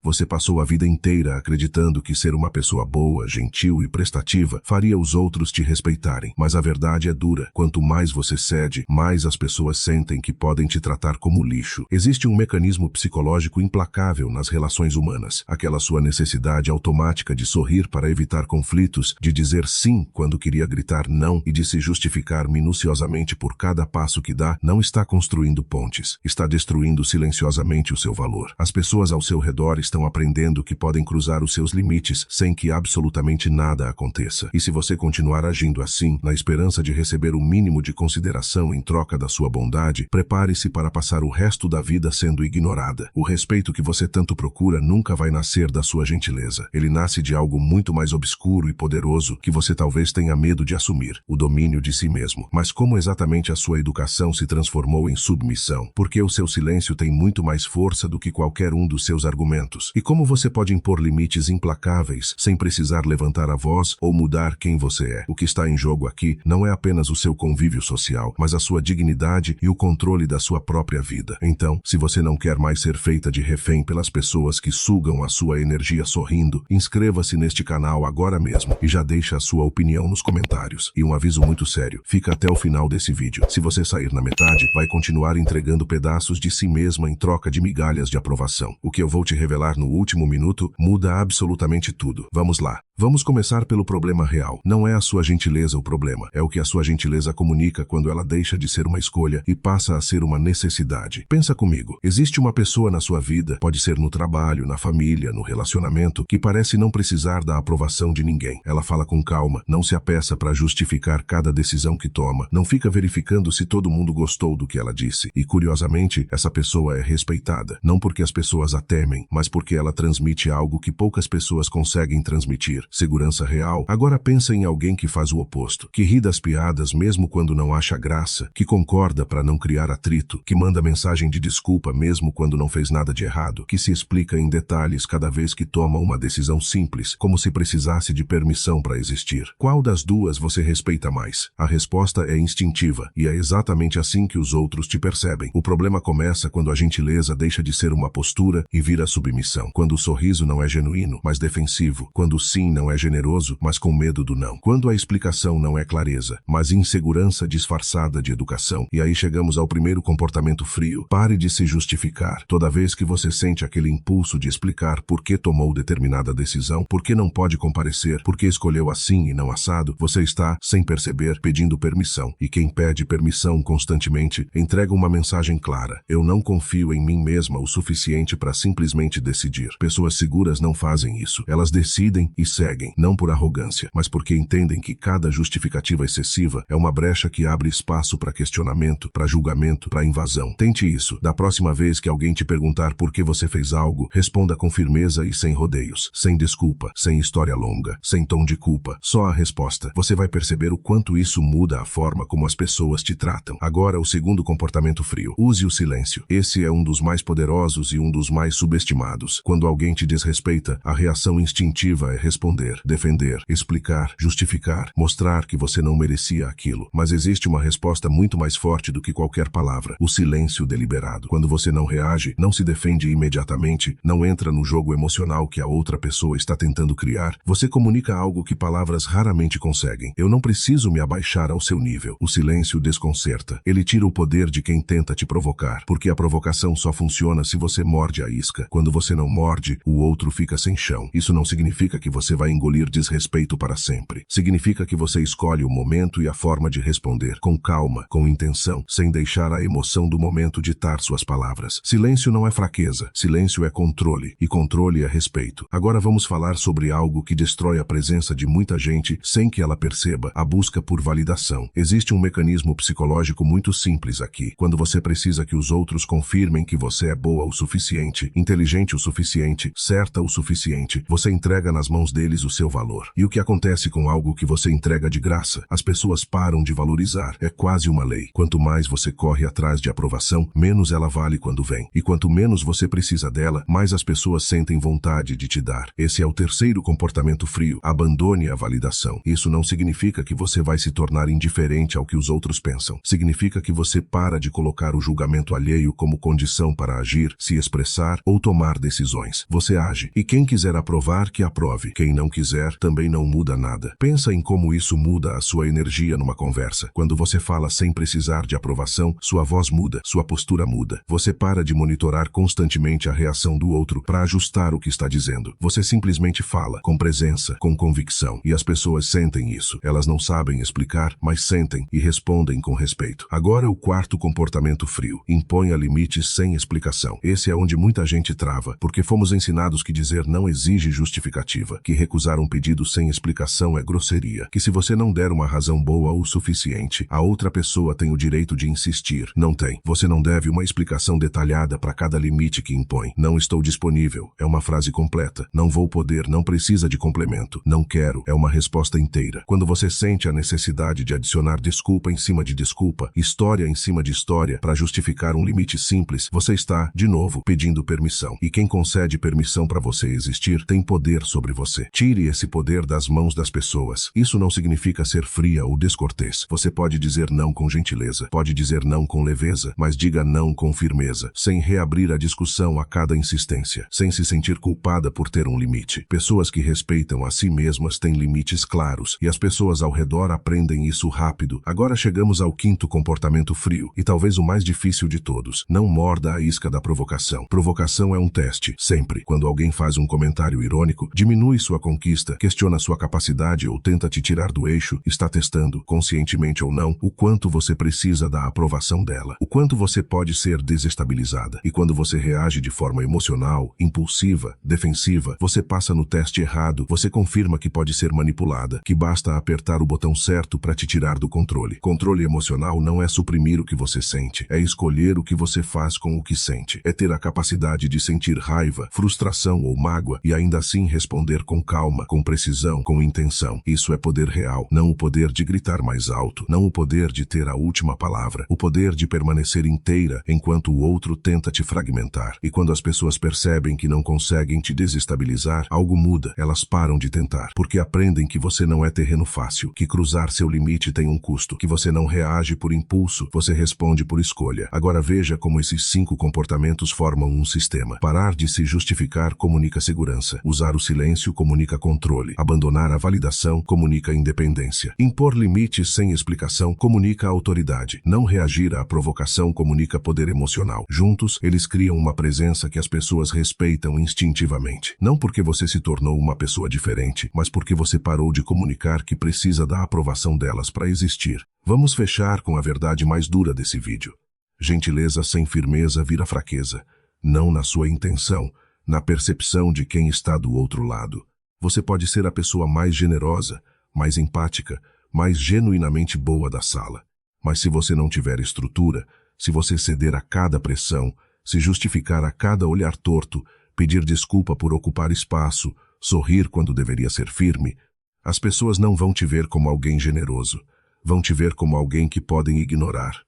Você passou a vida inteira acreditando que ser uma pessoa boa, gentil e prestativa faria os outros te respeitarem. Mas a verdade é dura. Quanto mais você cede, mais as pessoas sentem que podem te tratar como lixo. Existe um mecanismo psicológico implacável nas relações humanas. Aquela sua necessidade automática de sorrir para evitar conflitos, de dizer sim quando queria gritar não e de se justificar minuciosamente por cada passo que dá, não está construindo pontes. Está destruindo silenciosamente o seu valor. As pessoas ao seu redor estão aprendendo que podem cruzar os seus limites sem que absolutamente nada aconteça. E se você continuar agindo assim, na esperança de receber o mínimo de consideração em troca da sua bondade, prepare-se para passar o resto da vida sendo ignorada. O respeito que você tanto procura nunca vai nascer da sua gentileza. Ele nasce de algo muito mais obscuro e poderoso que você talvez tenha medo de assumir, o domínio de si mesmo. Mas como exatamente a sua educação se transformou em submissão? Porque o seu silêncio tem muito mais força do que qualquer um dos seus argumentos. E como você pode impor limites implacáveis sem precisar levantar a voz ou mudar quem você é? O que está em jogo aqui não é apenas o seu convívio social, mas a sua dignidade e o controle da sua própria vida. Então, se você não quer mais ser feita de refém pelas pessoas que sugam a sua energia sorrindo, inscreva-se neste canal agora mesmo e já deixa a sua opinião nos comentários. E um aviso muito sério, fica até o final desse vídeo. Se você sair na metade, vai continuar entregando pedaços de si mesma em troca de migalhas de aprovação. O que eu vou te revelar no último minuto muda absolutamente tudo. Vamos lá. Vamos começar pelo problema real. Não é a sua gentileza o problema, é o que a sua gentileza comunica quando ela deixa de ser uma escolha e passa a ser uma necessidade. Pensa comigo, existe uma pessoa na sua vida, pode ser no trabalho, na família, no relacionamento, que parece não precisar da aprovação de ninguém. Ela fala com calma, não se apressa para justificar cada decisão que toma, não fica verificando se todo mundo gostou do que ela disse. E curiosamente, essa pessoa é respeitada, não porque as pessoas a temem, mas porque ela transmite algo que poucas pessoas conseguem transmitir. Segurança real. Agora pensa em alguém que faz o oposto, que ri das piadas mesmo quando não acha graça, que concorda para não criar atrito, que manda mensagem de desculpa mesmo quando não fez nada de errado, que se explica em detalhes cada vez que toma uma decisão simples, como se precisasse de permissão para existir. Qual das duas você respeita mais? A resposta é instintiva, e é exatamente assim que os outros te percebem. O problema começa quando a gentileza deixa de ser uma postura e vira submissão. Quando o sorriso não é genuíno, mas defensivo. Quando o sim não é generoso, mas com medo do não. Quando a explicação não é clareza, mas insegurança disfarçada de educação. E aí chegamos ao primeiro comportamento frio. Pare de se justificar. Toda vez que você sente aquele impulso de explicar por que tomou determinada decisão, por que não pode comparecer, por que escolheu assim e não assado, você está, sem perceber, pedindo permissão. E quem pede permissão constantemente entrega uma mensagem clara. Eu não confio em mim mesma o suficiente para simplesmente decidir. Pessoas seguras não fazem isso. Elas decidem e seguem, não por arrogância, mas porque entendem que cada justificativa excessiva é uma brecha que abre espaço para questionamento, para julgamento, para invasão. Tente isso. Da próxima vez que alguém te perguntar por que você fez algo, responda com firmeza e sem rodeios, sem desculpa, sem história longa, sem tom de culpa, só a resposta. Você vai perceber o quanto isso muda a forma como as pessoas te tratam. Agora, o segundo comportamento frio. Use o silêncio. Esse é um dos mais poderosos e um dos mais subestimados. Quando alguém te desrespeita, a reação instintiva é responder, defender, explicar, justificar, mostrar que você não merecia aquilo. Mas existe uma resposta muito mais forte do que qualquer palavra: o silêncio deliberado. Quando você não reage, não se defende imediatamente, não entra no jogo emocional que a outra pessoa está tentando criar, você comunica algo que palavras raramente conseguem. Eu não preciso me abaixar ao seu nível. O silêncio desconcerta. Ele tira o poder de quem tenta te provocar, porque a provocação só funciona se você morde a isca. Quando você não morde, o outro fica sem chão. Isso não significa que você vai engolir desrespeito para sempre. Significa que você escolhe o momento e a forma de responder, com calma, com intenção, sem deixar a emoção do momento ditar suas palavras. Silêncio não é fraqueza, silêncio é controle, e controle é respeito. Agora vamos falar sobre algo que destrói a presença de muita gente sem que ela perceba: a busca por validação. Existe um mecanismo psicológico muito simples aqui. Quando você precisa que os outros confirmem que você é boa o suficiente, inteligente o suficiente, certa o suficiente, você entrega nas mãos deles o seu valor. E o que acontece com algo que você entrega de graça? As pessoas param de valorizar. É quase uma lei. Quanto mais você corre atrás de aprovação, menos ela vale quando vem. E quanto menos você precisa dela, mais as pessoas sentem vontade de te dar. Esse é o terceiro comportamento frio. Abandone a validação. Isso não significa que você vai se tornar indiferente ao que os outros pensam. Significa que você para de colocar o julgamento alheio como condição para agir, se expressar ou tomar decisões. decisões. Você age. E quem quiser aprovar, que aprove. Quem não quiser, também não muda nada. Pensa em como isso muda a sua energia numa conversa. Quando você fala sem precisar de aprovação, sua voz muda, sua postura muda. Você para de monitorar constantemente a reação do outro para ajustar o que está dizendo. Você simplesmente fala, com presença, com convicção. E as pessoas sentem isso. Elas não sabem explicar, mas sentem e respondem com respeito. Agora o quarto comportamento frio. Imponha limites sem explicação. Esse é onde muita gente trava, porque fomos ensinados que dizer não exige justificativa, que recusar um pedido sem explicação é grosseria, que se você não der uma razão boa o suficiente, a outra pessoa tem o direito de insistir. Não tem. Você não deve uma explicação detalhada para cada limite que impõe. Não estou disponível. É uma frase completa. Não vou poder. Não precisa de complemento. Não quero. É uma resposta inteira. Quando você sente a necessidade de adicionar desculpa em cima de desculpa, história em cima de história, para justificar um limite simples, você está, de novo, pedindo permissão. E quem concede permissão para você existir tem poder sobre você. Tire esse poder das mãos das pessoas. Isso não significa ser fria ou descortês. Você pode dizer não com gentileza, pode dizer não com leveza, mas diga não com firmeza, sem reabrir a discussão a cada insistência, sem se sentir culpada por ter um limite. Pessoas que respeitam a si mesmas têm limites claros, e as pessoas ao redor aprendem isso rápido. Agora chegamos ao quinto comportamento frio, e talvez o mais difícil de todos. Não morda a isca da provocação. Provocação é um teste, sempre. Quando alguém faz um comentário irônico, diminui sua conquista, questiona sua capacidade ou tenta te tirar do eixo, está testando, conscientemente ou não, o quanto você precisa da aprovação dela, o quanto você pode ser desestabilizada. E quando você reage de forma emocional, impulsiva, defensiva, você passa no teste errado, você confirma que pode ser manipulada, que basta apertar o botão certo para te tirar do controle. Controle emocional não é suprimir o que você sente, é escolher o que você faz com o que sente. É ter a capacidade de sentir raiva, frustração ou mágoa e ainda assim responder com calma, com precisão, com intenção. Isso é poder real, não o poder de gritar mais alto, não o poder de ter a última palavra, o poder de permanecer inteira enquanto o outro tenta te fragmentar. E quando as pessoas percebem que não conseguem te desestabilizar, algo muda, elas param de tentar, porque aprendem que você não é terreno fácil, que cruzar seu limite tem um custo, que você não reage por impulso, você responde por escolha. Agora veja como esses 5 comportamentos formam um sistema. Parar de se justificar comunica segurança. Usar o silêncio comunica controle. Abandonar a validação comunica independência. Impor limites sem explicação comunica autoridade. Não reagir à provocação comunica poder emocional. Juntos, eles criam uma presença que as pessoas respeitam instintivamente. Não porque você se tornou uma pessoa diferente, mas porque você parou de comunicar que precisa da aprovação delas para existir. Vamos fechar com a verdade mais dura desse vídeo. Gentileza sem firmeza vira fraqueza. Não na sua intenção, na percepção de quem está do outro lado. Você pode ser a pessoa mais generosa, mais empática, mais genuinamente boa da sala. Mas se você não tiver estrutura, se você ceder a cada pressão, se justificar a cada olhar torto, pedir desculpa por ocupar espaço, sorrir quando deveria ser firme, as pessoas não vão te ver como alguém generoso, vão te ver como alguém que podem ignorar.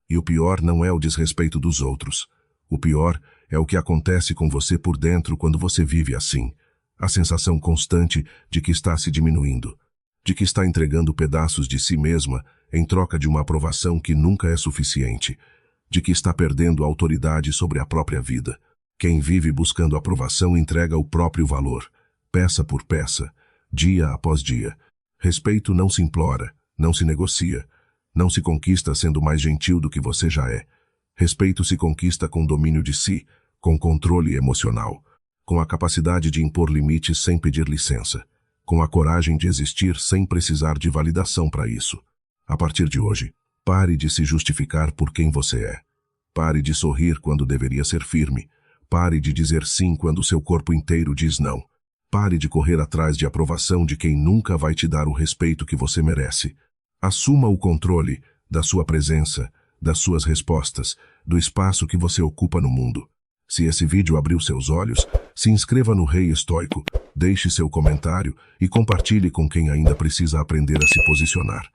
E o pior não é o desrespeito dos outros. O pior é o que acontece com você por dentro quando você vive assim. A sensação constante de que está se diminuindo, de que está entregando pedaços de si mesma em troca de uma aprovação que nunca é suficiente, de que está perdendo a autoridade sobre a própria vida. Quem vive buscando aprovação entrega o próprio valor, peça por peça, dia após dia. Respeito não se implora, não se negocia, não se conquista sendo mais gentil do que você já é. Respeito se conquista com domínio de si, com controle emocional, com a capacidade de impor limites sem pedir licença, com a coragem de existir sem precisar de validação para isso. A partir de hoje, pare de se justificar por quem você é. Pare de sorrir quando deveria ser firme. Pare de dizer sim quando seu corpo inteiro diz não. Pare de correr atrás de aprovação de quem nunca vai te dar o respeito que você merece. Assuma o controle da sua presença, das suas respostas, do espaço que você ocupa no mundo. Se esse vídeo abriu seus olhos, se inscreva no Rei Estoico, deixe seu comentário e compartilhe com quem ainda precisa aprender a se posicionar.